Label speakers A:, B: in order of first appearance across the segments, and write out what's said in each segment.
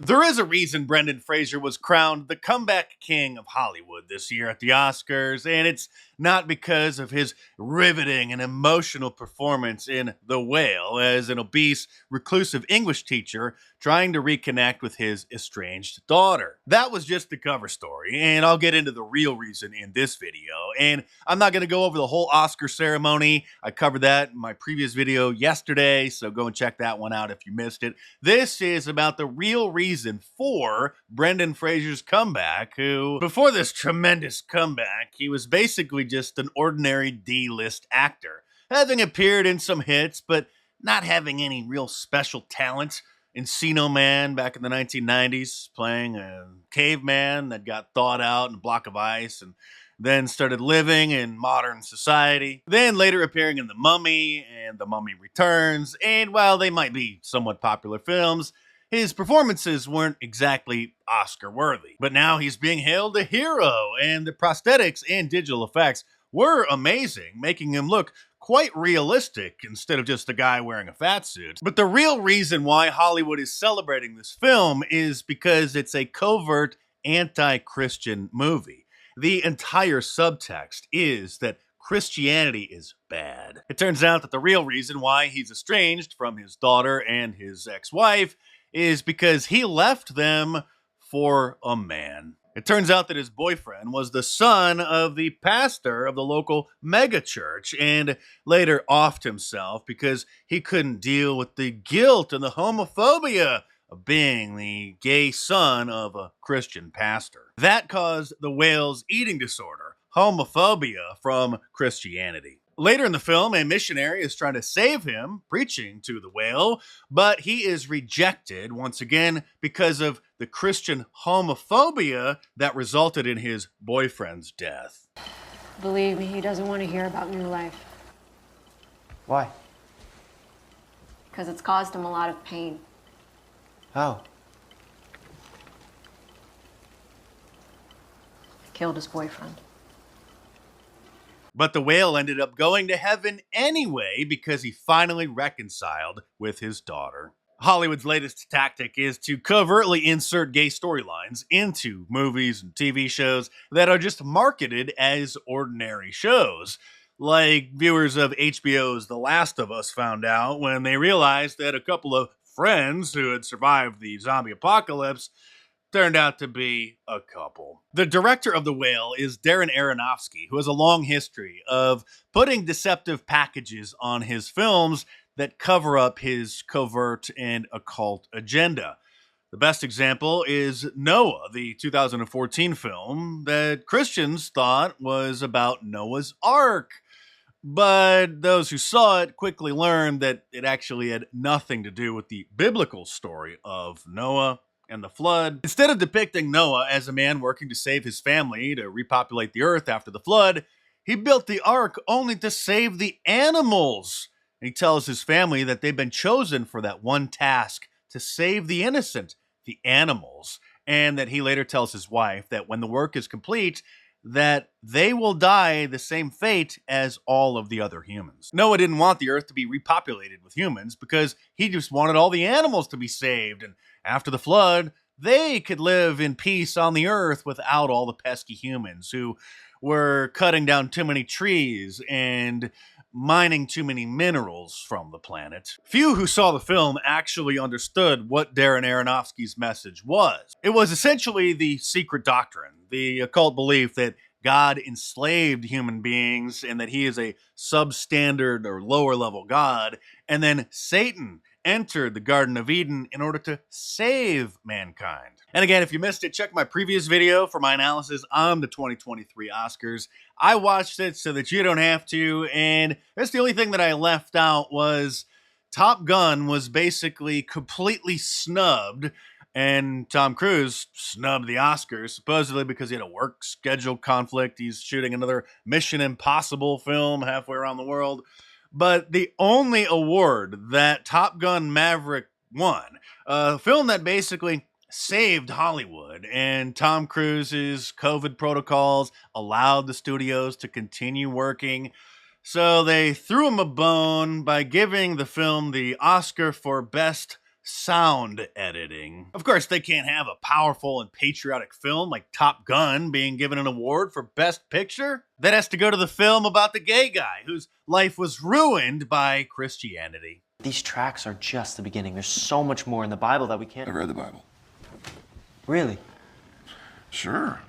A: There is a reason Brendan Fraser was crowned the comeback king of Hollywood this year at the Oscars, and it's not because of his riveting and emotional performance in The Whale as an obese, reclusive English teacher trying to reconnect with his estranged daughter. That was just the cover story, and I'll get into the real reason in this video. And I'm not going to go over the whole Oscar ceremony. I covered that in my previous video yesterday, so go and check that one out if you missed it. This is about the real reason for Brendan Fraser's comeback, who, before this tremendous comeback, he was basically just an ordinary D-list actor, having appeared in some hits, but not having any real special talent. Encino Man back in the 1990s, playing a caveman that got thawed out in a block of ice and then started living in modern society. Then later appearing in The Mummy and The Mummy Returns, and while they might be somewhat popular films, his performances weren't exactly Oscar-worthy. But now he's being hailed a hero, and the prosthetics and digital effects were amazing, making him look quite realistic instead of just a guy wearing a fat suit. But the real reason why Hollywood is celebrating this film is because it's a covert anti-Christian movie. The entire subtext is that Christianity is bad. It turns out that the real reason why he's estranged from his daughter and his ex-wife is because he left them for a man. It turns out that his boyfriend was the son of the pastor of the local megachurch and later offed himself because he couldn't deal with the guilt and the homophobia of being the gay son of a Christian pastor. That caused the whale's eating disorder, homophobia from Christianity. Later in the film, a missionary is trying to save him, preaching to the whale, but he is rejected once again because of the Christian homophobia that resulted in his boyfriend's death.
B: Believe me, he doesn't want to hear about new life.
C: Why?
B: Because it's caused him a lot of pain.
C: How?
B: Killed his boyfriend.
A: But the whale ended up going to heaven anyway because he finally reconciled with his daughter. Hollywood's latest tactic is to covertly insert gay storylines into movies and TV shows that are just marketed as ordinary shows. Like viewers of HBO's The Last of Us found out when they realized that a couple of friends who had survived the zombie apocalypse turned out to be a couple. The director of The Whale is Darren Aronofsky, who has a long history of putting deceptive packages on his films that cover up his covert and occult agenda. The best example is Noah, the 2014 film that Christians thought was about Noah's Ark. But those who saw it quickly learned that it actually had nothing to do with the biblical story of Noah and the flood. Instead of depicting Noah as a man working to save his family to repopulate the earth after the flood, he built the ark only to save the animals. And he tells his family that they've been chosen for that one task, to save the innocent, the animals. And that he later tells his wife that when the work is complete, that they will die the same fate as all of the other humans. Noah didn't want the earth to be repopulated with humans because he just wanted all the animals to be saved, and after the flood, they could live in peace on the earth without all the pesky humans who were cutting down too many trees and mining too many minerals from the planet. Few who saw the film actually understood what Darren Aronofsky's message was. It was essentially the secret doctrine, the occult belief that God enslaved human beings and that he is a substandard or lower level God, and then Satan entered the Garden of Eden in order to save mankind. And again, if you missed it, check my previous video for my analysis on the 2023 Oscars. I watched it so that you don't have to, and that's the only thing that I left out was Top Gun was basically completely snubbed, and Tom Cruise snubbed the Oscars, supposedly because he had a work schedule conflict. He's shooting another Mission Impossible film halfway around the world. But the only award that Top Gun Maverick won, a film that basically saved Hollywood, and Tom Cruise's COVID protocols allowed the studios to continue working. So they threw him a bone by giving the film the Oscar for Best sound editing. Of course, they can't have a powerful and patriotic film like Top Gun being given an award for Best Picture. That has to go to the film about the gay guy whose life was ruined by Christianity.
C: These tracks are just the beginning. There's so much more in the Bible that we
D: I
C: can't...
D: read the Bible.
C: Really?
D: Sure.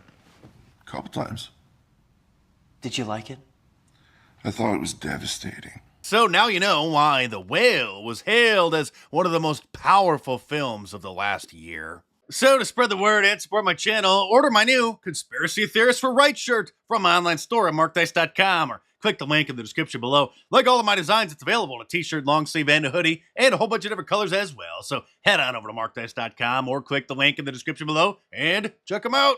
D: A couple times.
C: Did you like it?
D: I thought it was devastating.
A: So now you know why The Whale was hailed as one of the most powerful films of the last year. So to spread the word and support my channel, order my new Conspiracy Theorist for Right shirt from my online store at markdice.com or click the link in the description below. Like all of my designs, it's available in a t-shirt, long sleeve, and a hoodie, and a whole bunch of different colors as well. So head on over to markdice.com or click the link in the description below and check them out.